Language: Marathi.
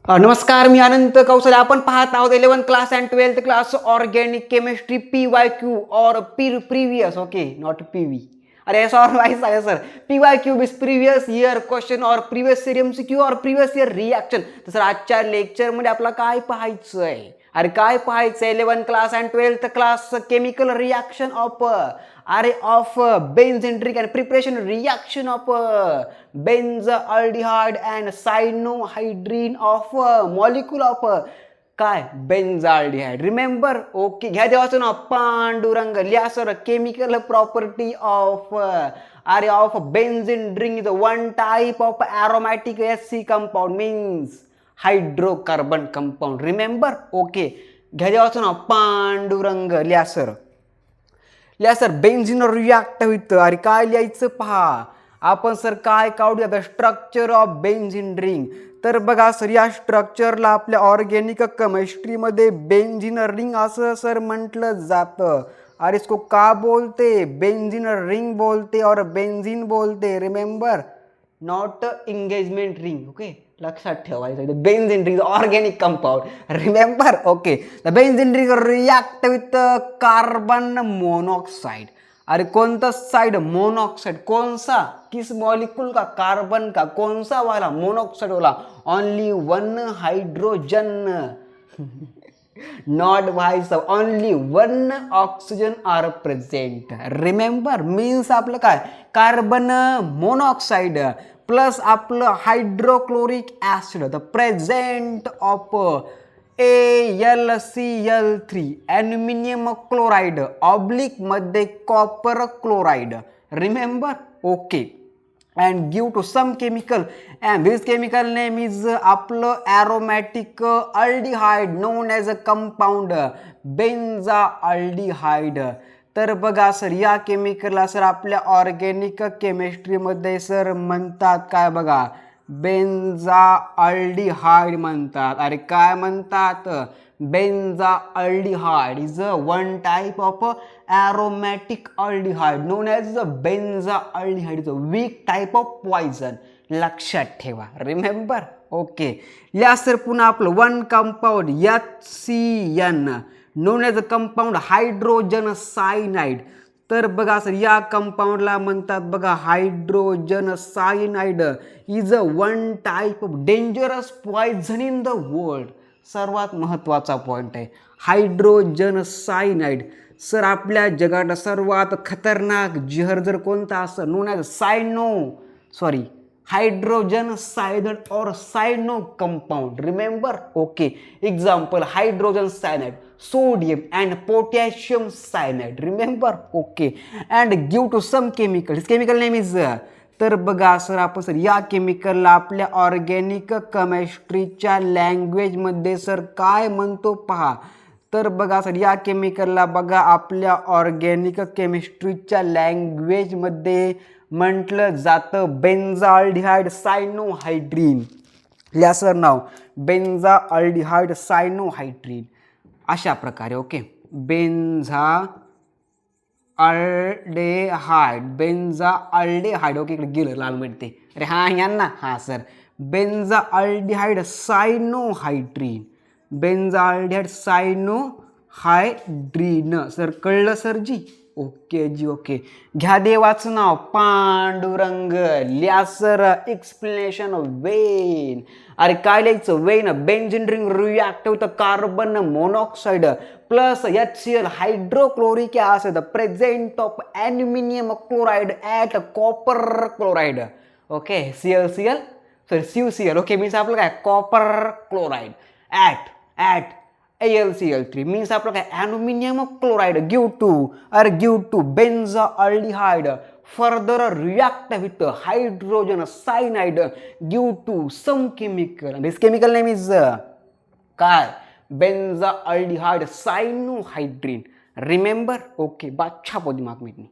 नमस्कार, मी अनंत कौशल. आपण पाहत आहोत 11th class and 12th class organic chemistry PYQ और प्रीवियस. Okay, not PV. अरे ऐसा और वाइस आया sir. PYQ is previous year question और प्रीवियस ईयर MCQ और प्रीवियस ईयर रिॲक्शन. तर सर आजच्या लेक्चरमध्ये आपल्याला काय पाहायचंय? अरे काय पाहायचंय? 11th class and 12th class chemical reaction of benzene and preparation reaction of benzaldehyde and cyanohydrine of molecule of काय बेन्झाल्डिहाइड. रिमेंबर. ओके, घ्या देवाचं नाव पांडुरंग. लिहा sir. Chemical property of benzene drink is one type of aromatic HC compound means hydrocarbon compound. Remember. Okay, घ्या देवाचं नाव पांडुरंग. लिहा सर. लिहा सर. बेन्झीन रिॲक्ट होतं. अरे काय लिहायचं पहा आपण सर. काय काढूया the structure of benzene ring. तर बघा सर, या स्ट्रक्चरला आपल्या ऑर्गॅनिक केमिस्ट्रीमध्ये बेन्झीन रिंग असं सर म्हटलं जातं. अरे इसको का बोलते? बेन्झीन रिंग बोलते और बेन्झीन बोलते. Remember, not engagement ring. Okay, लक्षात ठेवायचं. Benzene ring organic compound. Remember. Okay, the benzene ring react with carbon monoxide. अरे कोणता साइड? मोनॉक्साइड. कौन सा? किस मॉलिक्यूल का? कार्बन का. कौन सा वाला? मोनॉक्साइड वाला. Only one hydrogen, not vice. Only one oxygen are present. Remember, means आपलं काय? कार्बन मोनॉक्साइड प्लस आपलं hydrochloric acid the present of AlCl3 aluminium chloride oblique मध्ये copper chloride. Remember. Okay, and give to some chemical, and this chemical name is आपलं aromatic aldehyde known as a compound benzaldehyde. तर बघा सर, या केमिकलला सर आपल्या ऑर्गॅनिक केमिस्ट्रीमध्ये सर म्हणतात काय? बघा, बेन्झाल्डिहाइड म्हणतात. अरे काय म्हणतात? Benzaldehyde is one type of aromatic aldehyde known as benzaldehyde. Is a weak type of poison. लक्षात ठेवा. रिमेंबर. ओके, या सर पुन्हा आपलं one compound HCN known as a compound hydrogen cyanide. तर बघा सर, या कंपाऊंडला म्हणतात बघा hydrogen cyanide is a one type of dangerous poison in the world. सर्वात महत्त्वाचा पॉईंट आहे हायड्रोजन सायनाइड. सर आपल्या जगात सर्वात खतरनाक जहर जर कोणता असं नोन ॲज हायड्रोजन सायनाइड और cyano compound. Remember. Okay, example hydrogen cyanide, sodium and potassium cyanide. Remember. Okay, and give to some chemical. His chemical name is. तर बघा सर, आपण सर या केमिकलला आपल्या ऑर्गॅनिक केमिस्ट्रीच्या लँग्वेजमध्ये सर काय म्हणतो पहा. तर बघा सर, या केमिकलला बघा आपल्या ऑर्गॅनिक केमिस्ट्रीच्या लँग्वेजमध्ये म्हटलं जातं बेन्झाल्डिहाइड सायनोहायड्रीन. लिहा सर नाव. बेन्झाल्डिहाइड सायनोहायड्रीन अशा प्रकारे. ओके, बेन्झाल्डिहाइड. ओके, इकडे गेलं लाल मिळते. अरे हां, यांना. हां सर, बेन्झाल्डिहाइड सायनोहायड्रीन. बेन्झाल्डिहाइड सायनोहायड्रीन. सर कळलं सर जी? ओके जी. ओके, घ्या देवाचं नाव पांडुरंग. लिहा सर एक्सप्लेनेशन वेन. अरे काय लिहायचं? When benzene ring react with carbon monoxide plus HCl hydrochloric acid present of aluminium chloride at copper chloride. Okay, CuCl. Okay, means आपलं काय? Copper chloride at AlCl3 means आपलं काय? Aluminium chloride give to benzaldehyde further react with hydrogen cyanide give to some chemical, and this chemical name is काय? बेन्झाल्डिहाइड सायनोहायड्रीन. रिमेंबर. ओके, बादशाह दिमाग में.